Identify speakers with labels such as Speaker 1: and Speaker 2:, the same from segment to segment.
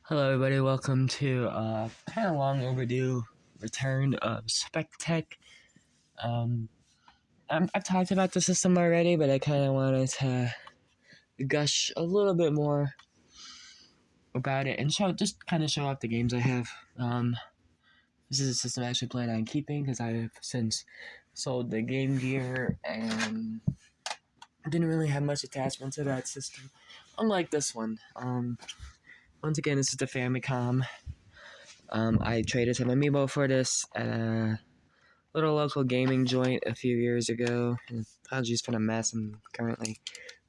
Speaker 1: Hello everybody, welcome to kind of long overdue return of Spec. I've talked about the system already, but I kind of wanted to gush a little bit more about it and show off the games I have. This is a system I actually plan on keeping because I've since sold the Game Gear and didn't really have much attachment to that system. Unlike this one. Once again, this is the Famicom. I traded some amiibo for this at a little local gaming joint a few years ago. And apologies for the mess. I'm currently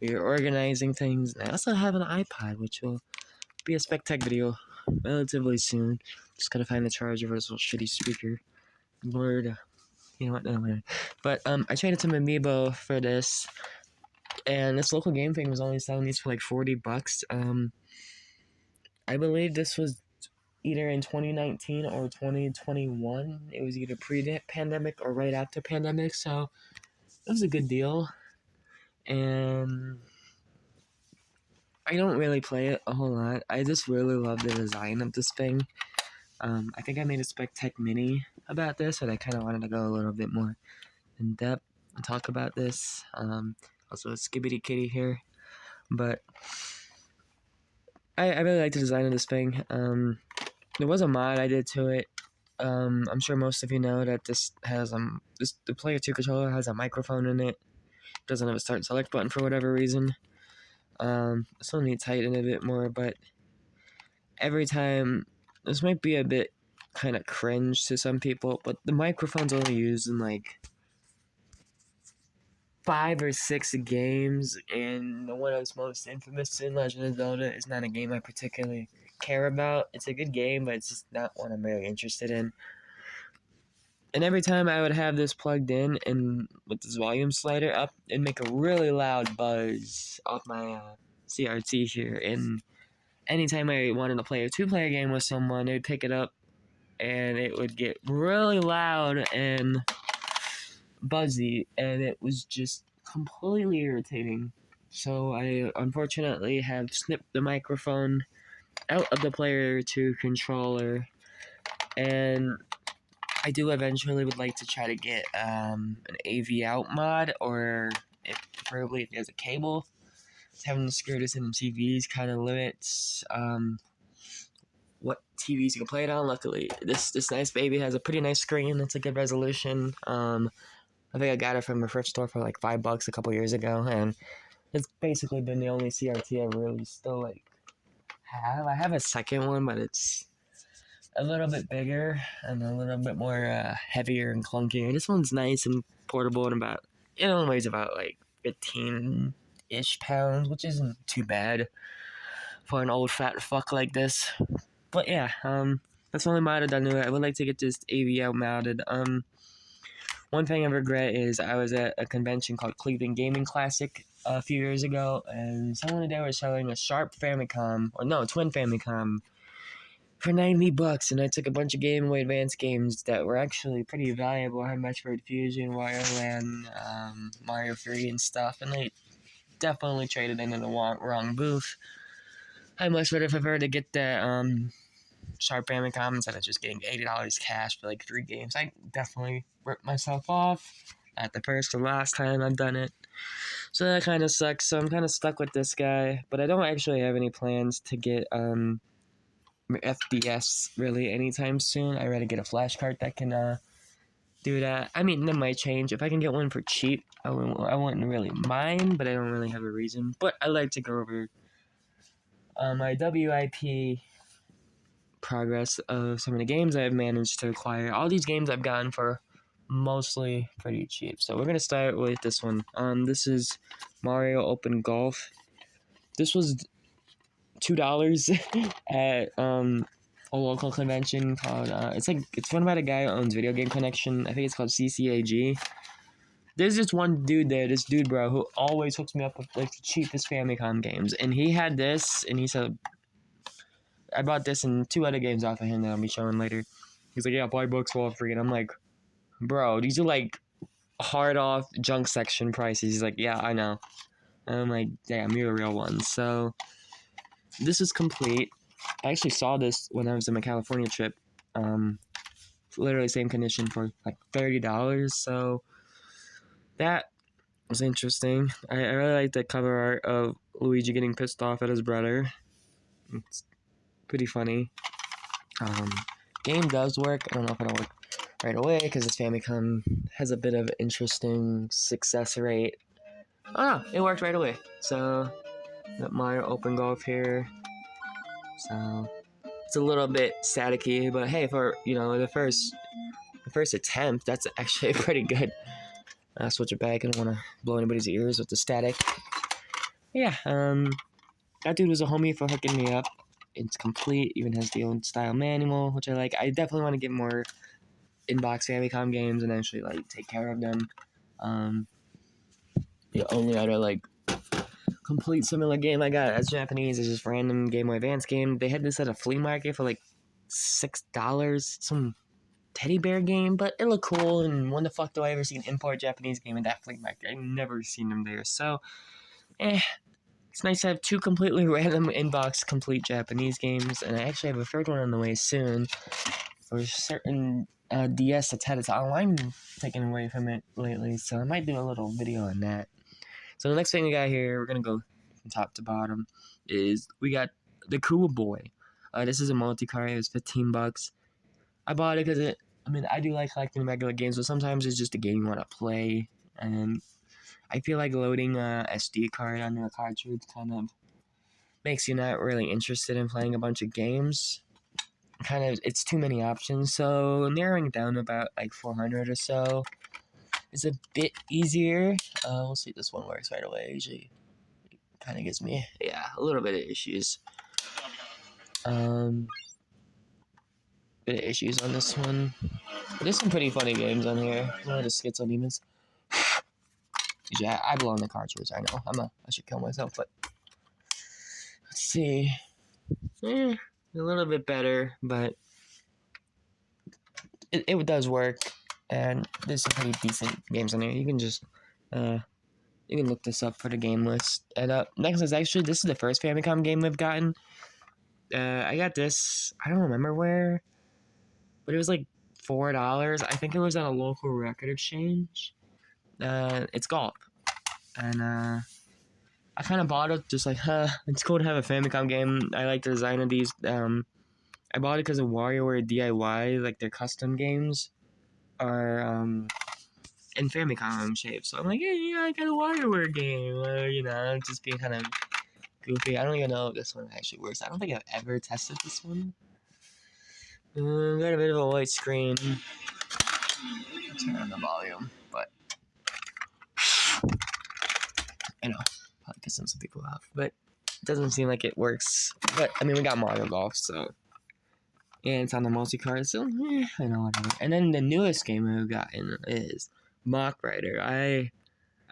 Speaker 1: reorganizing things. And I also have an iPod, which will be a Spec Tech video relatively soon. Just gotta find the charger for this little shitty speaker. Lord, you know what? No, man. But I traded some amiibo for this, and this local game thing was only selling these for like $40. I believe this was either in 2019 or 2021. It was either pre-pandemic or right after pandemic, so it was a good deal. And I don't really play it a whole lot. I just really love the design of this thing. I think I made a Spec Tech Mini about this, but I kind of wanted to go a little bit more in depth and talk about this. Also a Skibbity Kitty here, but I really like the design of this thing. There was a mod I did to it. I'm sure most of you know that this has the Player 2 controller has a microphone in it. It doesn't have a start and select button for whatever reason. Still need to tighten it a bit more, but every time, this might be a bit kind of cringe to some people, but the microphone's only used in like 5 or 6 games, and the one that's most infamous in Legend of Zelda is not a game I particularly care about. It's a good game, but it's just not one I'm really interested in. And every time I would have this plugged in and with this volume slider up, it'd make a really loud buzz off my CRT here. And anytime I wanted to play a 2-player game with someone, they'd pick it up and it would get really loud and buzzy, and it was just completely irritating. So I unfortunately have snipped the microphone out of the Player 2 controller, and I do eventually would like to try to get an AV out mod, or preferably if there's a cable. Having to screw this in TVs kind of limits what TVs you can play it on. Luckily, this nice baby has a pretty nice screen. It's a good resolution. I think I got it from a thrift store for like $5 a couple years ago, and it's basically been the only CRT I really still like have. I have a second one, but it's a little bit bigger and a little bit more heavier and clunkier. This one's nice and portable and it only weighs about like 15-ish pounds, which isn't too bad for an old fat fuck like this. But yeah, that's the only mod I've done to it. I would like to get this AV out mounted. One thing I regret is I was at a convention called Cleveland Gaming Classic a few years ago, and someone there was selling a Twin Famicom for $90, and I took a bunch of Game Boy Advance games that were actually pretty valuable. I had Metroid Fusion, Wario Land, Mario 3 and stuff, and they definitely traded into the wrong booth. I much would have preferred to get the Sharp Famicom instead of just getting $80 cash for like 3 games. I definitely ripped myself off at the first or last time I've done it. So that kind of sucks. So I'm kind of stuck with this guy, but I don't actually have any plans to get FDS really anytime soon. I'd rather get a flash card that can do that. I mean, that might change. If I can get one for cheap, I wouldn't really mind, but I don't really have a reason. But I like to go over my WIP progress of some of the games I've managed to acquire. All these games I've gotten for mostly pretty cheap. So we're going to start with this one. This is Mario Open Golf. This was $2 at a local convention called it's run by the guy who owns Video Game Connection. I think it's called CCAG. There's just one dude there, this dude bro, who always hooks me up with like the cheapest Famicom games, and he had this, and he said I bought this and 2 other games off of him that I'll be showing later. He's like, yeah, buy books for free, and I'm like, bro, these are like hard off junk section prices. He's like, yeah, I know. And I'm like, damn, you're a real one. So this is complete. I actually saw this when I was in my California trip. Literally same condition for like $30. So that was interesting. I really like the cover art of Luigi getting pissed off at his brother. It's pretty funny. Game does work. I don't know if it'll work right away because this Famicom has a bit of interesting success rate. Oh no, it worked right away. So got Mario Open Golf here. So it's a little bit staticky, but hey, for the first attempt, that's actually pretty good. Switch it back. I don't want to blow anybody's ears with the static. Yeah, that dude was a homie for hooking me up. It's complete, even has the old style manual, which I like. I definitely want to get more inbox Famicom games and actually like take care of them. The only other like complete similar game I got that's Japanese is just random Game Boy Advance game. They had this at a flea market for like $6. Some teddy bear game, but it looked cool. And when the fuck do I ever see an import Japanese game in that flea market? I've never seen them there. So, it's nice to have two completely random inbox complete Japanese games, and I actually have a third one on the way soon for certain DS that's had its online taken away from it lately, so I might do a little video on that. So the next thing we got here, we're going to go from top to bottom, is we got the Cool Boy. This is a multi-card. It was $15. I bought it because I do like collecting regular games, but sometimes it's just a game you want to play, and I feel like loading a SD card onto a cartridge kind of makes you not really interested in playing a bunch of games. It's too many options, so narrowing down about like 400 or so is a bit easier. We'll see if this one works right away. Usually it kind of gives me, a little bit of issues. Bit of issues on this one. But there's some pretty funny games on here. A lot of skits on demons. Yeah, I belong the cartridge. I know. I should kill myself, but let's see. A little bit better, but it does work. And there's some pretty decent games on here. You can just you can look this up for the game list. And next is this is the first Famicom game I've gotten. I got this. I don't remember where, but it was like $4. I think it was at a local record exchange. It's golf, and I kind of bought it just like, it's cool to have a Famicom game. I like the design of these. I bought it because of WarioWare DIY, like their custom games are in Famicom shape. So I'm like, hey, I got a WarioWare game. Just being kind of goofy. I don't even know if this one actually works. I don't think I've ever tested this one. Got a bit of a white screen. Turn on the volume, but I know, probably pissing some people off, but it doesn't seem like it works. But we got Mario Golf, so it's on the multi-card, so I know, whatever. And then the newest game I've gotten is Mock Rider. I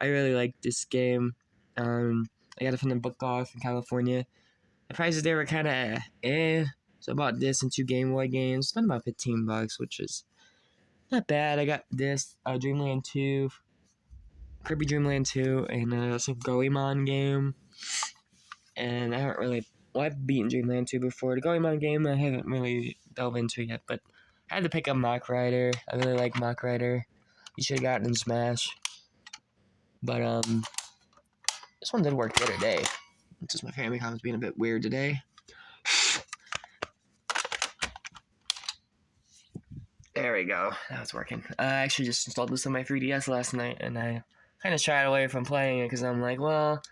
Speaker 1: really like this game. I got it from the book off in California. The prices there were kind of so I bought this and 2 Game Boy games. Spent about $15, which is not bad. I got this Dreamland 2, Kirby Dreamland 2, and some Goemon game. And I haven't really... Well, I've beaten Dreamland 2 before. The Goemon game, I haven't really delved into yet, but I had to pick up Mock Rider. I really like Mock Rider. You should have gotten in Smash. But, this one did work the other day. It's just my Famicom's being a bit weird today. There we go. Now it's working. I actually just installed this on my 3DS last night, and I kind of shied away from playing it because I'm like, well,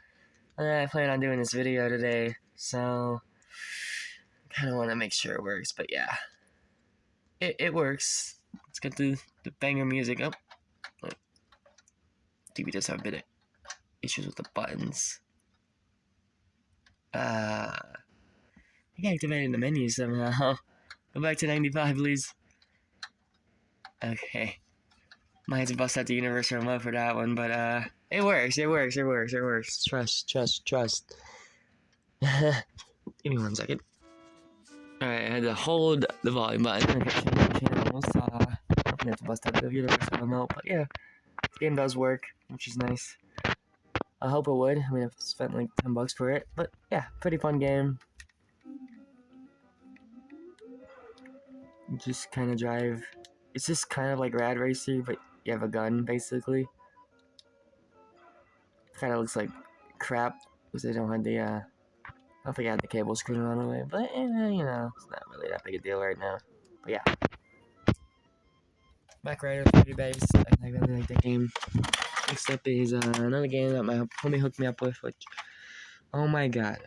Speaker 1: I plan on doing this video today, so I kind of want to make sure it works. But yeah, it works. Let's get the banger music up. TV does have a bit of issues with the buttons. I activated the menu somehow. Go back to 95, please. Okay. Might have to bust out the universal remote for that one, but it works. Trust. Give me 1 second. Alright, I had to hold the volume button. I have to bust out the universal remote, but yeah, this game does work, which is nice. I hope it would. I've spent like $10 for it, but yeah, pretty fun game. You just kind of drive. It's just kind of like Rad Racer, but you have a gun basically. Kind of looks like crap because they don't have the. I don't think I had the cable screwed on the way, but you know, it's not really that big a deal right now. But yeah, Back Rider 30 base. I really like that game. Next up is another game that my homie hooked me up with, which, oh my god.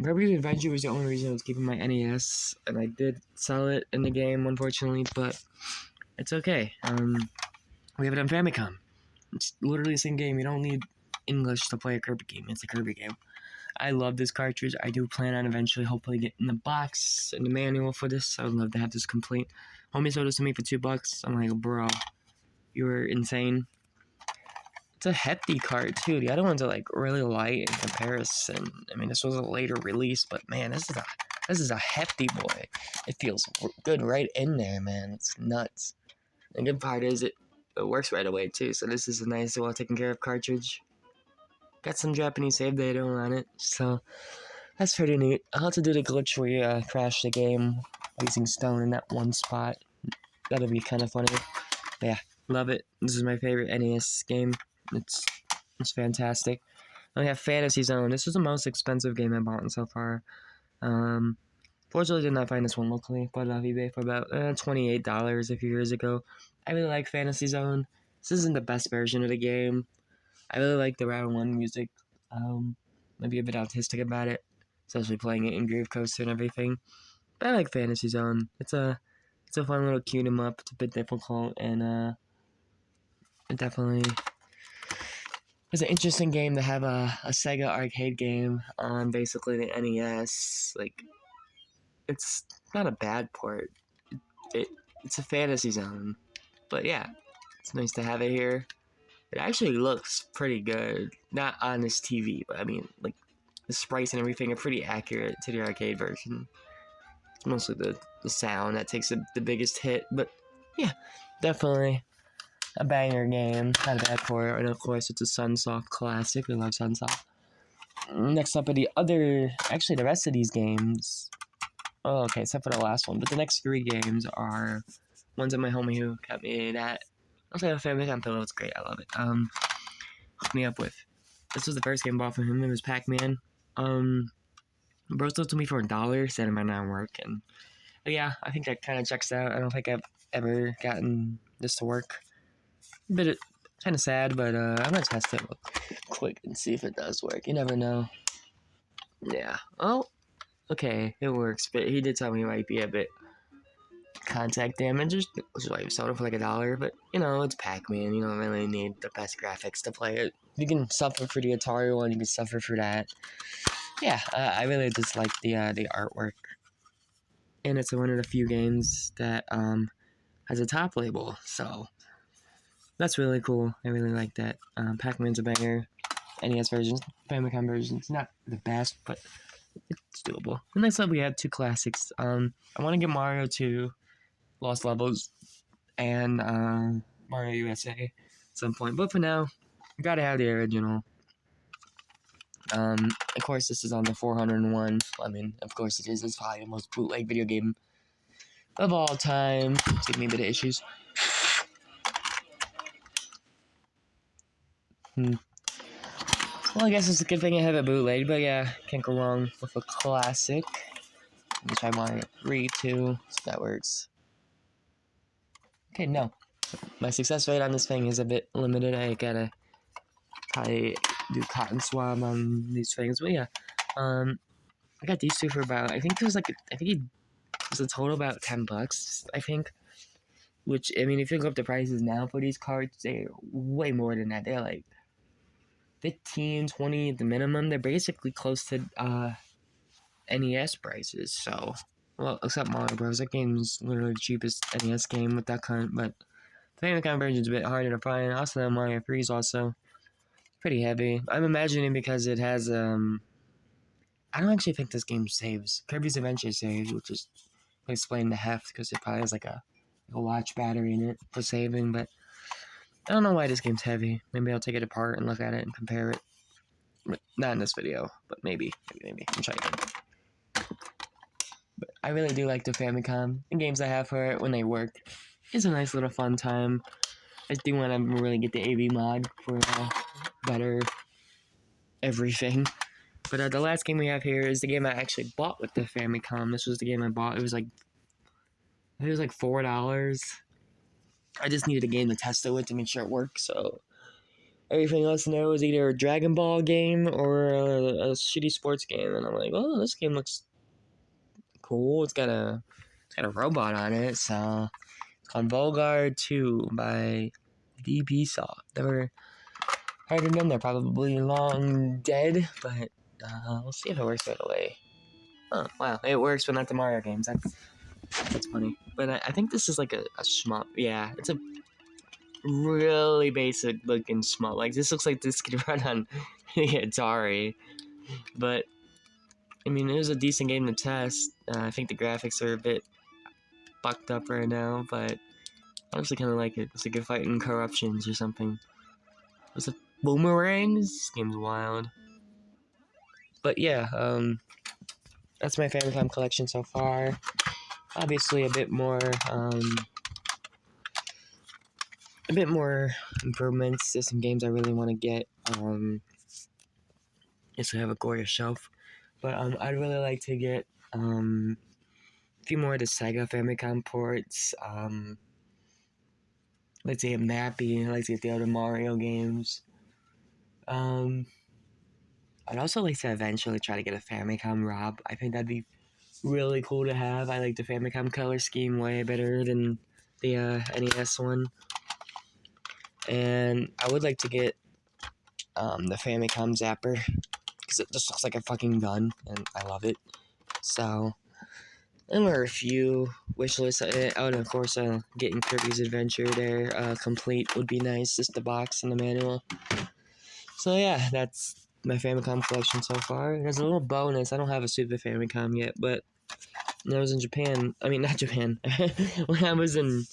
Speaker 1: Kirby's Adventure was the only reason I was keeping my NES, and I did sell it in the game, unfortunately, but it's okay. We have it on Famicom. It's literally the same game. You don't need English to play a Kirby game. It's a Kirby game. I love this cartridge. I do plan on eventually, hopefully, getting the box and the manual for this. I would love to have this complete. Homie sold this to me for $2. I'm like, bro, you're insane. It's a hefty card too. The other ones are like really light in comparison. I mean, this was a later release, but man, this is a hefty boy. It feels good right in there, man. It's nuts. The good part is it works right away too. So this is a nice, well taken care of cartridge. Got some Japanese save data on it, so that's pretty neat. I'll have to do the glitch where you crash the game using stone in that one spot. That'll be kind of funny. But yeah, love it. This is my favorite NES game. It's fantastic. I have Fantasy Zone. This was the most expensive game I bought so far. Fortunately, did not find this one locally. Bought it off eBay for about $28 a few years ago. I really like Fantasy Zone. This isn't the best version of the game. I really like the Round 1 music. Maybe a bit autistic about it, especially playing it in Groove Coaster and everything. But I like Fantasy Zone. It's a fun little cute 'em up. It's a bit difficult, and it definitely is an interesting game to have a Sega arcade game on basically the NES. Like, it's not a bad port. It's a Fantasy Zone, but yeah, it's nice to have it here. It actually looks pretty good. Not on this TV, but I mean, like, the sprites and everything are pretty accurate to the arcade version. It's mostly the sound that takes the biggest hit, but yeah, definitely a banger game. Not a bad port, and of course, it's a Sunsoft classic. We love Sunsoft. Next up are the rest of these games. Oh, okay, except for the last one. But the next 3 games are ones that my homie who kept me that. I'll say the Famicom Pillow, it's great, I love it. Hooked me up with. This was the first game I bought from him, it was Pac-Man. Bro sold to me for $1, said it might not work, and but yeah, I think that kind of checks out. I don't think I've ever gotten this to work. Bit kind of sad, but I'm gonna test it real quick and see if it does work. You never know. Yeah. Oh, okay, it works, but he did tell me it might be a bit contact damage, which is why he sold it for like $1. But you know, it's Pac-Man. You don't really need the best graphics to play it. You can suffer for the Atari one. You can suffer for that. Yeah, I really just like the artwork, and it's one of the few games that has a top label. So that's really cool. I really like that. Pac-Man's a banger. NES version, Famicom version. It's not the best, but it's doable. And next up, we have 2 classics. I want to get Mario 2, Lost Levels, and Mario USA at some point. But for now, gotta have the original. Of course, this is on the 401. I mean, of course it is. It's probably the most bootleg video game of all time. It's giving me a bit of issues. Well, I guess it's a good thing I have a bootleg, but yeah, can't go wrong with a classic. Let me try Mario 3 too, so that works. Okay, no. My success rate on this thing is a bit limited. I gotta probably do cotton swab on these things, but yeah. I got these 2 for about, I think it was a total about $10, I think. Which, I mean, if you look up the prices now for these cards, they're way more than that. They're like 15, 20 at the minimum. They're basically close to NES prices. So, well, except Mario Bros. That game's literally the cheapest NES game with that kind. But the Famicom version's a bit harder to find. Also, the Mario 3 is also pretty heavy. I'm imagining because it has I don't actually think this game saves. Kirby's Adventure saves, which is explain the heft because it probably has like a watch battery in it for saving. But I don't know why this game's heavy. Maybe I'll take it apart and look at it and compare it. But not in this video, but maybe. I'm trying again. But I really do like the Famicom. The games I have for it when they work, it's a nice little fun time. I do want to really get the AV mod for better everything. But the last game we have here is the game I actually bought with the Famicom. This was the game I bought. It was like $4. I just needed a game to test it with to make sure it worked. So everything else now is either a Dragon Ball game or a shitty sports game. And I'm like, oh, this game looks cool. It's got a robot on it. So it's called Volgar 2 by DP Soft. Never heard of them. They're probably long dead, but we'll see if it works right away. Oh, wow. It works, but not the Mario games. That's funny. But I think this is like a shmup. Yeah, it's a really basic looking shmup. Like, this looks like this could run on the Atari. But, I mean, it was a decent game to test. I think the graphics are a bit fucked up right now, but I honestly kind of like it. It's like a fighting corruptions or something. Was it boomerangs? This game's wild. But yeah, that's my Famicom collection so far. Obviously, a bit more improvements. There's some games I really want to get. Just to have a gorgeous shelf. But I'd really like to get a few more of the Sega Famicom ports. Let's say a Mappy. I'd like to get the other Mario games. I'd also like to eventually try to get a Famicom ROM. I think that'd be really cool to have. I like the Famicom color scheme way better than the NES one. And I would like to get the Famicom Zapper, because it just looks like a fucking gun, and I love it. So, there were a few wish lists. Oh, and of course, getting Kirby's Adventure there complete would be nice, just the box and the manual. So yeah, that's my Famicom collection so far. There's a little bonus. I don't have a Super Famicom yet, but when I was in Japan, I mean, not Japan, when I was in,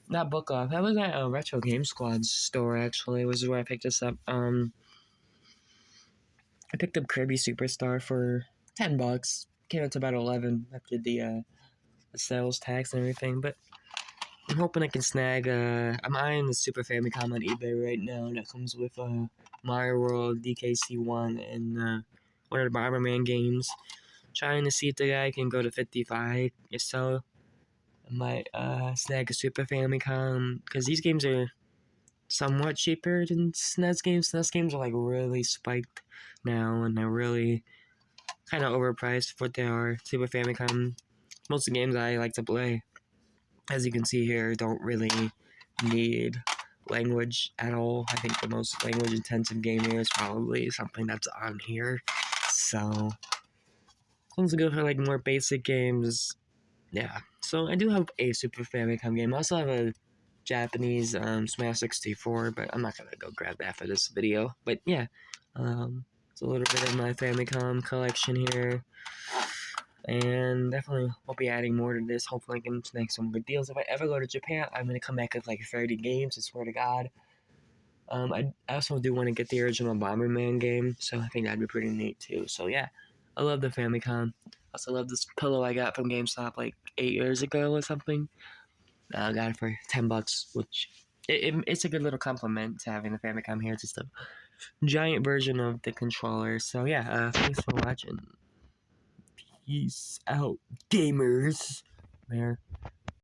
Speaker 1: not Book Off, I was at a Retro Game Squad store, actually, which is where I picked this up. I picked up Kirby Superstar for $10. Came out to about 11 after the sales tax and everything, but I'm hoping I can snag, I'm eyeing the Super Famicom on eBay right now that comes with Mario World, DKC1, and one of the Bomberman games. Trying to see if the guy can go to 55. If so, I might snag a Super Famicom, because these games are somewhat cheaper than SNES games. SNES games are like really spiked now, and they're really kind of overpriced for what they are. Super Famicom, most of the games I like to play, as you can see here, don't really need language at all. I think the most language intensive game here is probably something that's on here. So, let's go for like more basic games. Yeah, so I do have a Super Famicom game. I also have a Japanese Smash 64, but I'm not gonna go grab that for this video. But yeah, it's a little bit of my Famicom collection here, and definitely will be adding more to this. Hopefully I can make some good deals. If I ever go to Japan, I'm gonna come back with like 30 games, I swear to God. I also do want to get the original Bomberman game, so I think that'd be pretty neat too. So yeah, I love the Famicom. Also love this pillow I got from GameStop like 8 years ago or something. I got it for $10, which it's a good little compliment to having the Famicom here. It's just a giant version of the controller. So yeah, thanks for watching. Peace out, gamers. There.